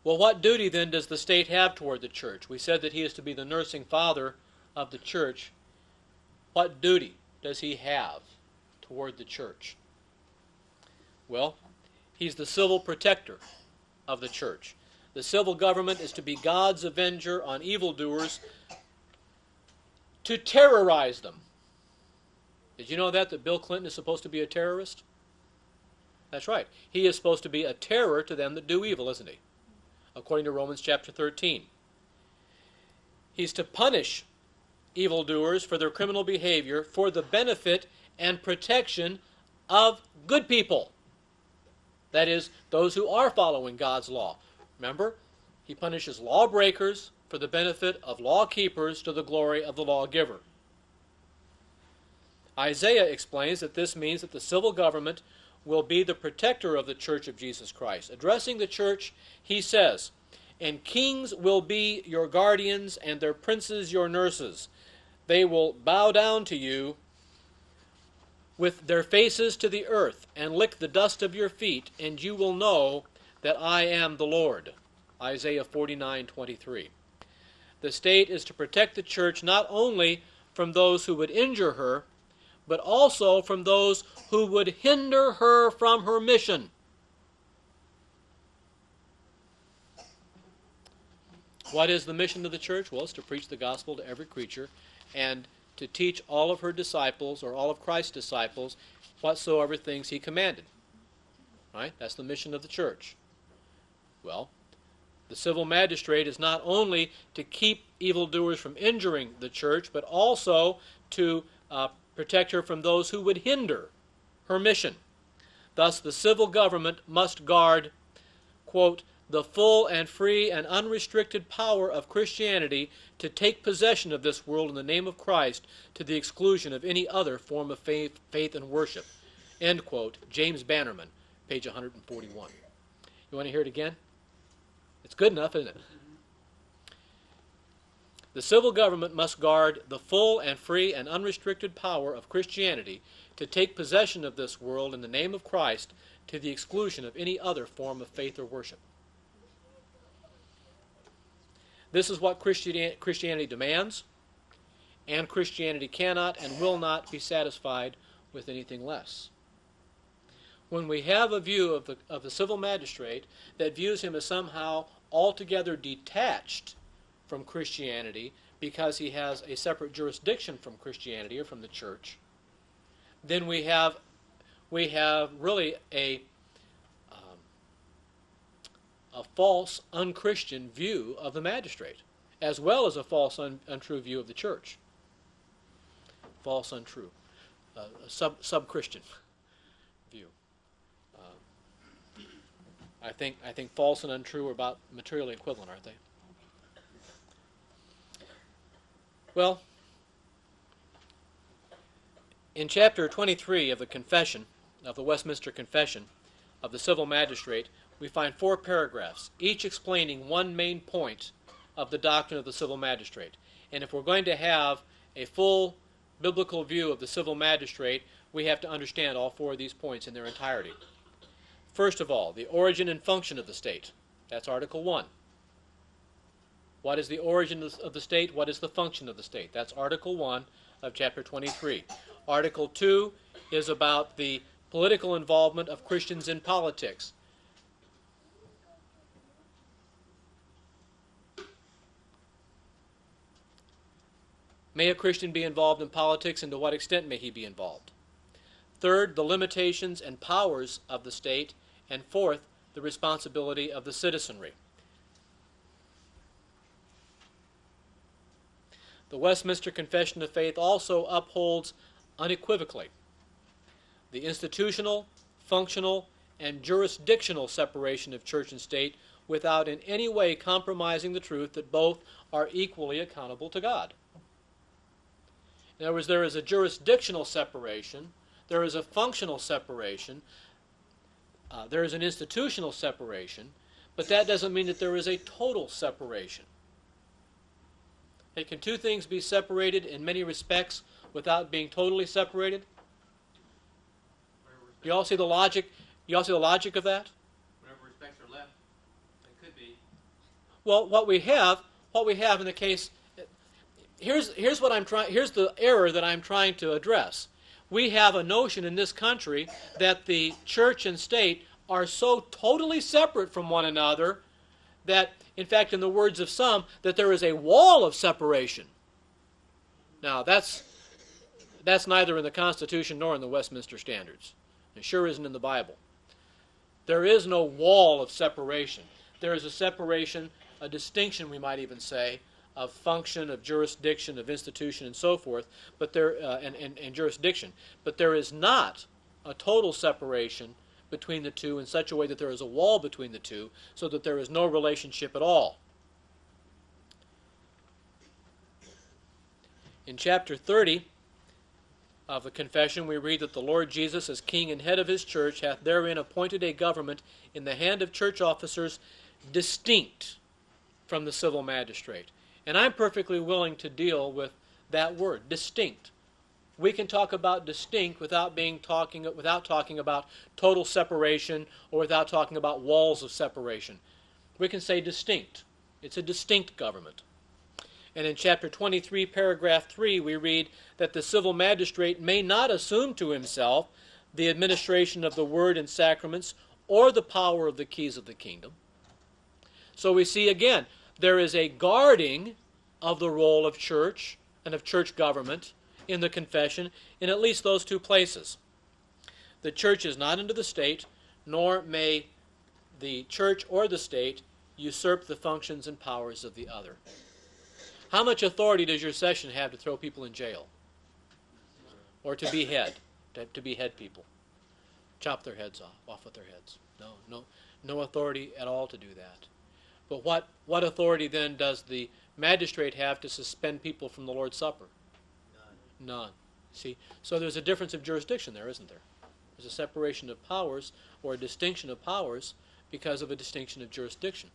Well, what duty then does the state have toward the church? We said that he is to be the nursing father of the church. What duty does he have toward the church? Well, he's the civil protector of the church. The civil government is to be God's avenger on evildoers, to terrorize them. Did you know that Bill Clinton is supposed to be a terrorist? That's right. He is supposed to be a terror to them that do evil, isn't he? According to Romans chapter 13. He's to punish evildoers for their criminal behavior for the benefit and protection of good people. That is, those who are following God's law. Remember, he punishes lawbreakers for the benefit of lawkeepers to the glory of the lawgiver. Isaiah explains that this means that the civil government will be the protector of the church of Jesus Christ. Addressing the church, he says, "And kings will be your guardians, and their princes your nurses. They will bow down to you with their faces to the earth, and lick the dust of your feet, and you will know that I am the Lord." Isaiah 49:23. The state is to protect the church not only from those who would injure her, but also from those who would hinder her from her mission. What is the mission of the church? Well, it's to preach the gospel to every creature and to teach all of her disciples, or all of Christ's disciples, whatsoever things he commanded. Right? That's the mission of the church. Well, the civil magistrate is not only to keep evildoers from injuring the church, but also to protect her from those who would hinder her mission. Thus, the civil government must guard, quote, "the full and free and unrestricted power of Christianity to take possession of this world in the name of Christ to the exclusion of any other form of faith and worship." End quote. James Bannerman, page 141. You want to hear it again? It's good enough, isn't it? The civil government must guard the full and free and unrestricted power of Christianity to take possession of this world in the name of Christ to the exclusion of any other form of faith or worship. This is what Christianity demands, and Christianity cannot and will not be satisfied with anything less. When we have a view of the civil magistrate that views him as somehow altogether detached from Christianity because he has a separate jurisdiction from Christianity or from the church, then we have really a false, unchristian view of the magistrate, as well as a false, untrue view of the church. False, untrue, sub-Christian view. I think false and untrue are about materially equivalent, aren't they? Well, in chapter 23 of the Confession, of the Westminster Confession of the Civil Magistrate, we find 4 paragraphs, each explaining one main point of the doctrine of the civil magistrate. And if we're going to have a full biblical view of the civil magistrate, we have to understand all 4 of these points in their entirety. First of all, the origin and function of the state. That's Article 1. What is the origin of the state? What is the function of the state? That's Article 1 of chapter 23. Article 2 is about the political involvement of Christians in politics. May a Christian be involved in politics, and to what extent may he be involved? Third, the limitations and powers of the state. And fourth, the responsibility of the citizenry. The Westminster Confession of Faith also upholds unequivocally the institutional, functional, and jurisdictional separation of church and state without in any way compromising the truth that both are equally accountable to God. In other words, there is a jurisdictional separation, there is a functional separation, there is an institutional separation, but that doesn't mean that there is a total separation. Hey, can 2 things be separated in many respects without being totally separated? You all see the logic? You all see the logic of that? Whatever respects are left, it could be. Well, what we have in the case, here's the error that I'm trying to address. We have a notion in this country that the church and state are so totally separate from one another that, in fact, in the words of some, that there is a wall of separation. Now, that's neither in the Constitution nor in the Westminster Standards. It sure isn't in the Bible. There is no wall of separation. There is a separation, a distinction, we might even say, of function, of jurisdiction, of institution, and so forth, but and jurisdiction. But there is not a total separation between the two in such a way that there is a wall between the two, so that there is no relationship at all. In chapter 30 of the Confession, we read that the Lord Jesus, as King and head of his church, hath therein appointed a government in the hand of church officers distinct from the civil magistrate. And I'm perfectly willing to deal with that word, distinct. We can talk about distinct without talking about total separation or without talking about walls of separation. We can say distinct. It's a distinct government. And in chapter 23, paragraph 3, we read that the civil magistrate may not assume to himself the administration of the word and sacraments or the power of the keys of the kingdom. So we see again, there is a guarding of the role of church and of church government in the Confession in at least those two places. The church is not under the state, nor may the church or the state usurp the functions and powers of the other. How much authority does your session have to throw people in jail? Or to be head people? Chop their heads off with their heads. No authority at all to do that. But what authority then does the magistrate have to suspend people from the Lord's Supper? None. See, so there's a difference of jurisdiction there, isn't there? There's a separation of powers or a distinction of powers because of a distinction of jurisdiction.